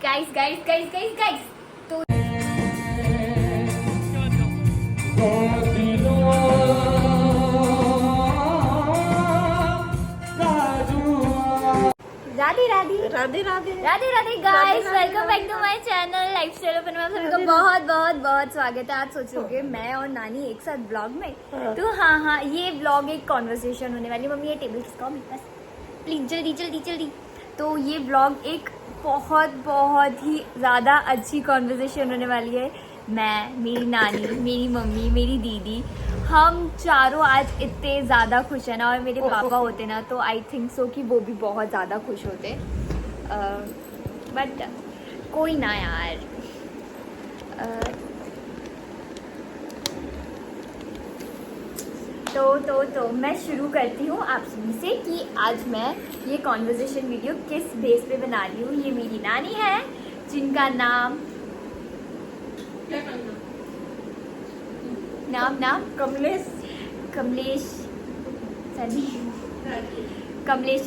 Guys तो Radhe Radhe Radhe Radhe Radhe Radhe guys, welcome back to my channel lifestyle open में आप सभी का बहुत बहुत बहुत स्वागत है। आप सोचोगे मैं और नानी एक साथ ब्लॉग में, तो हाँ, ये ब्लॉग एक कॉन्वर्सेशन होने वाली है। मम्मी ये टेबल किसका मेरे पास, प्लीज जल्दी जल्दी जल्दी। तो ये ब्लॉग एक बहुत ही ज़्यादा अच्छी कॉन्वर्सेशन होने वाली है। मैं, मेरी नानी, मेरी मम्मी, मेरी दीदी, हम चारों आज इतने ज़्यादा खुश हैं ना। और मेरे पापा होते ना तो आई थिंक सो कि वो भी बहुत ज़्यादा खुश होते। बट कोई ना यार। तो मैं शुरू करती हूँ आप सभी से कि आज मैं ये कॉन्वर्सेशन वीडियो किस बेस पे बना रही हूँ। ये मेरी नानी है जिनका नाम कमलेश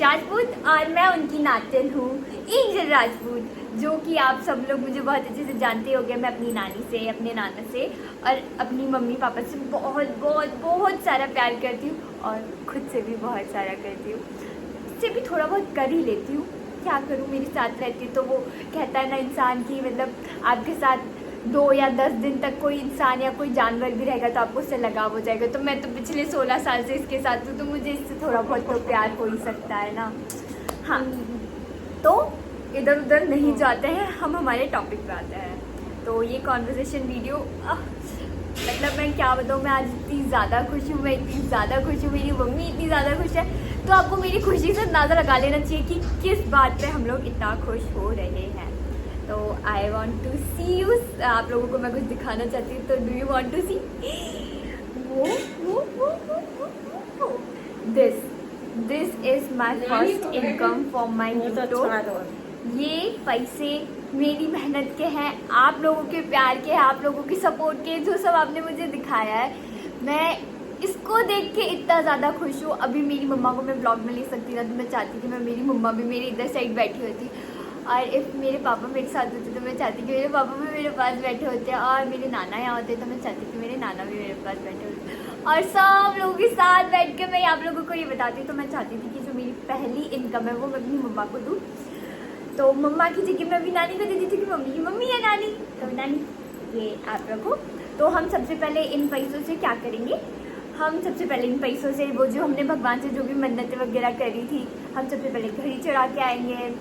राजपूत, और मैं उनकी नातिन हूँ एंजल राजपूत, जो कि आप सब लोग मुझे बहुत अच्छे से जानते होंगे। मैं अपनी नानी से, अपने नाना से और अपनी मम्मी पापा से बहुत सारा प्यार करती हूँ, और खुद से भी बहुत सारा करती हूँ। इससे भी थोड़ा बहुत कर ही लेती हूँ, क्या करूँ। मेरे साथ रहती तो वो कहता है ना इंसान की, मतलब आपके साथ 2 या 10 दिन तक कोई इंसान या कोई जानवर भी रहेगा तो आपको उससे लगाव हो जाएगा। तो मैं तो पिछले 16 साल से इसके साथ हूँ, तो मुझे इससे थोड़ा बहुत तो प्यार हो ही सकता है ना। हाँ, तो इधर उधर नहीं जाते हैं, हम हमारे टॉपिक पे आते हैं। तो ये कॉन्वर्सेशन वीडियो मतलब मैं क्या बताऊँ, मैं आज इतनी ज़्यादा खुश हूँ, मैं इतनी ज़्यादा खुश हूँ, मेरी मम्मी इतनी ज़्यादा खुश है। तो आपको मेरी खुशी से अंदाज़ा लगा लेना चाहिए कि किस बात पे हम लोग इतना खुश हो रहे हैं। तो I want to see you. आप लोगों को मैं कुछ दिखाना चाहती हूँ, तो do you want to see this is my first income from my YouTube. ये पैसे मेरी मेहनत के हैं, आप लोगों के प्यार के, आप लोगों की सपोर्ट के, जो सब आपने मुझे दिखाया है। मैं इसको देख के इतना ज़्यादा खुश हूँ। अभी मेरी मम्मा को मैं ब्लॉग में ले सकती ना, तो मैं चाहती कि मैं मेरी मम्मा भी मेरी इधर साइड बैठी होती, और इफ़ मेरे पापा मेरे साथ होते तो मैं चाहती कि मेरे पापा भी मेरे पास बैठे होते, और मेरे नाना यहाँ होते तो मैं चाहती कि मेरे नाना भी मेरे पास बैठे होते, और सब लोगों के साथ बैठ के मैं आप लोगों को ये बताती। तो मैं चाहती थी कि जो मेरी पहली इनकम है वो मैं अपनी मम्मा को दूँ। तो मम्मा की जगह मैं अपनी नानी को देती थी कि मम्मी की मम्मी है नानी, तो नानी ये आप रखो। तो हम सबसे पहले इन पैसों से क्या करेंगे, हम सबसे पहले इन पैसों से वो जो हमने भगवान से जो भी मन्नतें वगैरह करी थी, हम सबसे पहले घड़ी चढ़ा के आएंगे।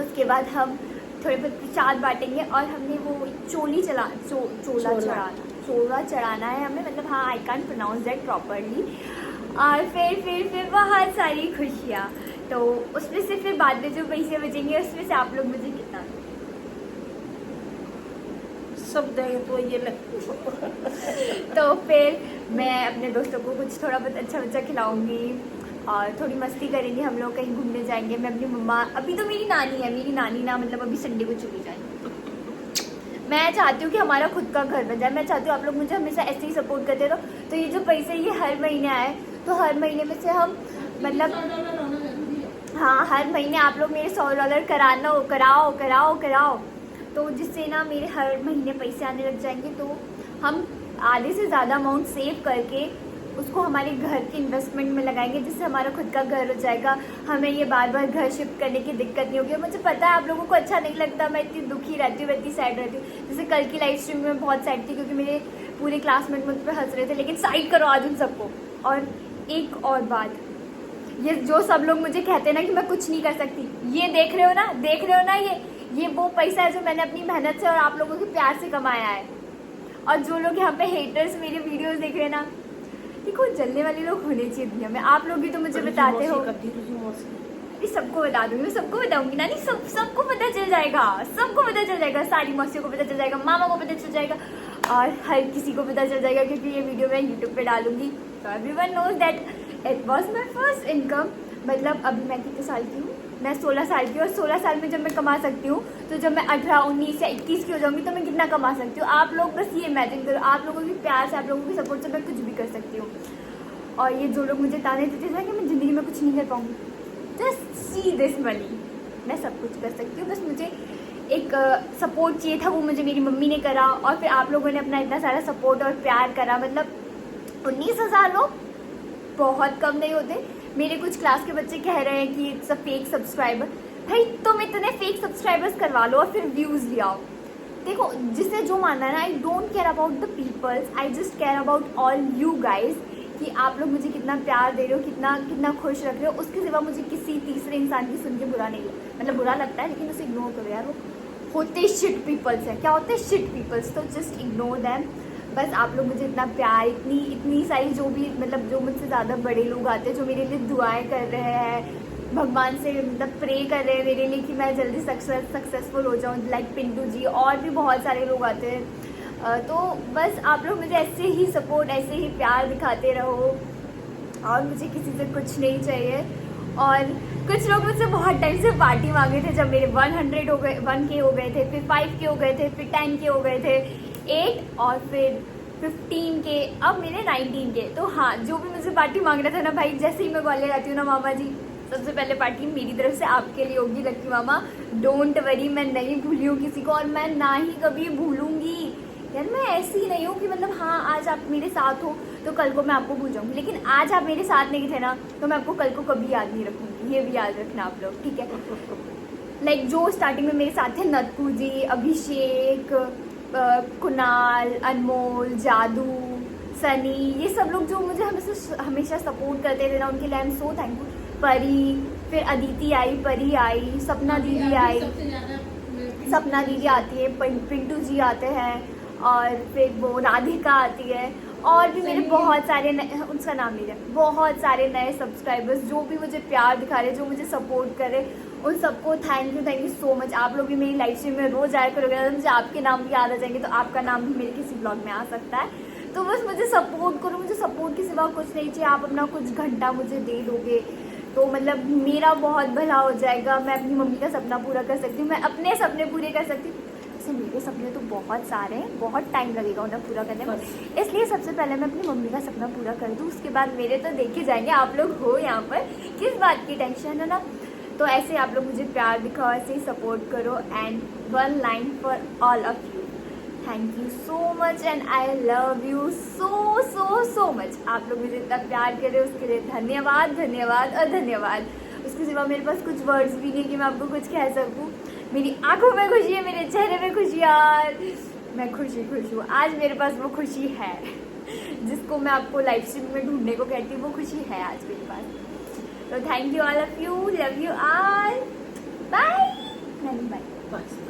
उसके बाद हम थोड़े बहुत प्रसाद बांटेंगे, और हमने वो चोला चढ़ाना है हमें, मतलब हाँ I can't pronounce that properly. और फिर बहुत सारी खुशियाँ। तो उसमें से फिर बाद में जो पैसे बचेंगे उसमें से आप लोग मुझे कितना सब देंगे तो ये तो फिर मैं अपने दोस्तों को कुछ थोड़ा बहुत अच्छा खिलाऊंगी, और थोड़ी मस्ती करेंगे, हम लोग कहीं घूमने जाएंगे। मैं अपनी मम्मा, अभी तो मेरी नानी है, मेरी नानी ना मतलब अभी संडे को चली जाएगी। मैं चाहती हूँ कि हमारा खुद का घर बन जाए। मैं चाहती हूँ आप लोग मुझे हमेशा ऐसे ही सपोर्ट करते रहो। तो ये जो पैसे ये हर महीने आए, तो हर महीने में से हम मतलब हाँ हर महीने आप लोग मेरे $100 कराओ, तो जिससे ना मेरे हर महीने पैसे आने लग जाएंगे। तो हम आधे से ज़्यादा अमाउंट सेव करके उसको हमारे घर के इन्वेस्टमेंट में लगाएंगे, जिससे हमारा खुद का घर हो जाएगा। हमें ये बार बार घर शिफ्ट करने की दिक्कत नहीं होगी। मुझे पता है आप लोगों को अच्छा नहीं लगता, मैं इतनी दुखी रहती हूँ, मैं इतनी सैड रहती हूँ। जैसे कल की लाइव स्ट्रीम में बहुत सैड थी, क्योंकि मेरे पूरे क्लासमेट मुझ पर हंस रहे थे, लेकिन साइड करो आज उन सबको। और एक और बात, ये जो सब लोग मुझे कहते हैं ना कि मैं कुछ नहीं कर सकती, ये देख रहे हो ना, ये वो पैसा है जो मैंने अपनी मेहनत से और आप लोगों के प्यार से कमाया है। और जो लोग यहाँ पे हेटर्स मेरे वीडियोस देख रहे हैं ना, देखो जलने वाले लोग होने चाहिए दुनिया में। आप लोग भी तो मुझे बताते हो, सबको बता दूंगी, मैं सबको बताऊंगी नानी, सबको पता चल जाएगा, सारी मौसियों को पता चल जाएगा, मामा को पता चल जाएगा, और हर किसी को पता चल जाएगा, क्योंकि ये वीडियो मैं यूट्यूब पे डालूंगी। तो everyone knows that it was my first income. मतलब अभी मैं कितने साल की हूँ, मैं 16 साल की हूँ, और 16 साल में जब मैं कमा सकती हूँ, तो जब मैं 18, 19 या 21 की हो जाऊंगी तो मैं कितना कमा सकती हूँ। आप लोग बस ये इमेजिन करो, आप लोगों के प्यार से, आप लोगों के सपोर्ट से मैं कुछ भी कर सकती हूँ। और ये जो लोग मुझे ताने देते थे कि मैं ज़िंदगी में कुछ नहीं कर पाऊँगी, जस्ट सी दिस मनी, मैं सब कुछ कर सकती हूँ। बस मुझे एक सपोर्ट चाहिए था वो मुझे मेरी मम्मी ने करा, और फिर आप लोगों ने अपना इतना सारा सपोर्ट और प्यार करा। मतलब 19,000 लोग बहुत कम नहीं होते। मेरे कुछ क्लास के बच्चे कह रहे हैं कि इट्स अ फेक सब्सक्राइबर। भाई तुम इतने फेक सब्सक्राइबर्स करवा लो और फिर व्यूज़ ले आओ। देखो जिसे जो मानना है ना, I don't care about the peoples, I just care about all you guys, कि आप लोग मुझे कितना प्यार दे रहे हो, कितना कितना खुश रख रहे हो। उसके सिवा मुझे किसी तीसरे इंसान की सुन के बुरा नहीं लगता, मतलब बुरा लगता है लेकिन उसे इग्नोर करो यार, वो होते शिट पीपल्स है। क्या होते हैं शिट पीपल्स, तो जस्ट इग्नोर दैम। बस आप लोग मुझे इतना प्यार, इतनी सारी जो भी मतलब जो मुझसे ज़्यादा बड़े लोग आते हैं जो मेरे लिए दुआएं कर रहे हैं, भगवान से मतलब प्रे कर रहे हैं मेरे लिए कि मैं जल्दी सक्सेसफुल हो जाऊँ, लाइक पिंटू जी और भी बहुत सारे लोग आते हैं। तो बस आप लोग मुझे ऐसे ही सपोर्ट, ऐसे ही प्यार दिखाते रहो, और मुझे किसी से कुछ नहीं चाहिए। और कुछ लोग मुझसे बहुत टाइम से पार्टी मांगे थे, जब मेरे 100 हो गए, 1K हो गए थे, फिर 5K हो गए थे, फिर 10K हो गए थे, 8 और फिर 15K, अब मेरे 19K। तो हाँ, जो भी मुझे पार्टी मांग रहा था ना भाई, जैसे ही मैं ग्वालियर आती हूँ ना मामा जी, सबसे पहले पार्टी मेरी तरफ से आपके लिए होगी लक्की मामा। डोंट वरी, मैं नहीं भूली हूँ किसी को, और मैं ना ही कभी भूलूंगी यार। मैं ऐसी ही नहीं हूँ कि मतलब हाँ आज आप मेरे साथ हो तो कल को मैं आपको भूल जाऊँगी, लेकिन आज आप मेरे साथ नहीं थे ना तो मैं आपको कल को कभी याद नहीं रखूँगी। ये भी याद रखना आप लोग, ठीक है। लाइक जो स्टार्टिंग में मेरे साथ थे, नत्कू जी, अभिषेक, कुणाल, अनमोल, जादू, सनी, ये सब लोग जो मुझे हमेशा सपोर्ट करते थे ना, उनके लिए आई एम सो थैंकफुल। परी, फिर अदिति आई, परी आई, सपना दीदी आई, सपना दीदी आती है, पिंटू जी आते हैं, और फिर वो राधिका आती है, और भी मेरे बहुत सारे उसका नाम नहीं है, बहुत सारे नए सब्सक्राइबर्स जो भी मुझे प्यार दिखा रहे, जो मुझे सपोर्ट कर रहे, उन सबको थैंक यू सो मच। आप लोग भी मेरी लाइफ स्ट्रीम में रोज आया करोगे ना, मुझे आपके नाम भी याद आ जाएंगे, तो आपका नाम भी मेरे किसी ब्लॉग में आ सकता है। तो बस मुझे सपोर्ट करो, मुझे सपोर्ट के सिवा कुछ नहीं चाहिए। आप अपना कुछ घंटा मुझे दे दोगे तो मतलब मेरा बहुत भला हो जाएगा। मैं अपनी मम्मी का सपना पूरा कर सकती हूँ, मैं अपने सपने पूरे कर सकती हूँ। वैसे मेरे सपने तो बहुत सारे हैं, बहुत टाइम लगेगा उन्हें पूरा करने में, इसलिए सबसे पहले मैं अपनी मम्मी का सपना पूरा कर दूँ, उसके बाद मेरे तो देखे जाएंगे। आप लोग हो यहाँ पर, किस बात की टेंशन है ना। तो ऐसे आप लोग मुझे प्यार दिखाओ, ऐसे ही सपोर्ट करो। And 1 line for all of you, thank you so much and I love you so so so much. आप लोग मुझे इतना प्यार कर रहे हो उसके लिए धन्यवाद धन्यवाद और धन्यवाद। उसके सिवा मेरे पास कुछ वर्ड्स भी नहीं कि मैं आपको कुछ कह सकूँ। मेरी आंखों में खुशी है, मेरे चेहरे में खुशी यार, मैं खुश हूँ। आज मेरे पास वो खुशी है जिसको मैं आपको लाइव स्ट्रीम में ढूंढने को कहती हूँ, वो खुशी है आज मेरे पास। तो thank you all of you, love you all, bye bye.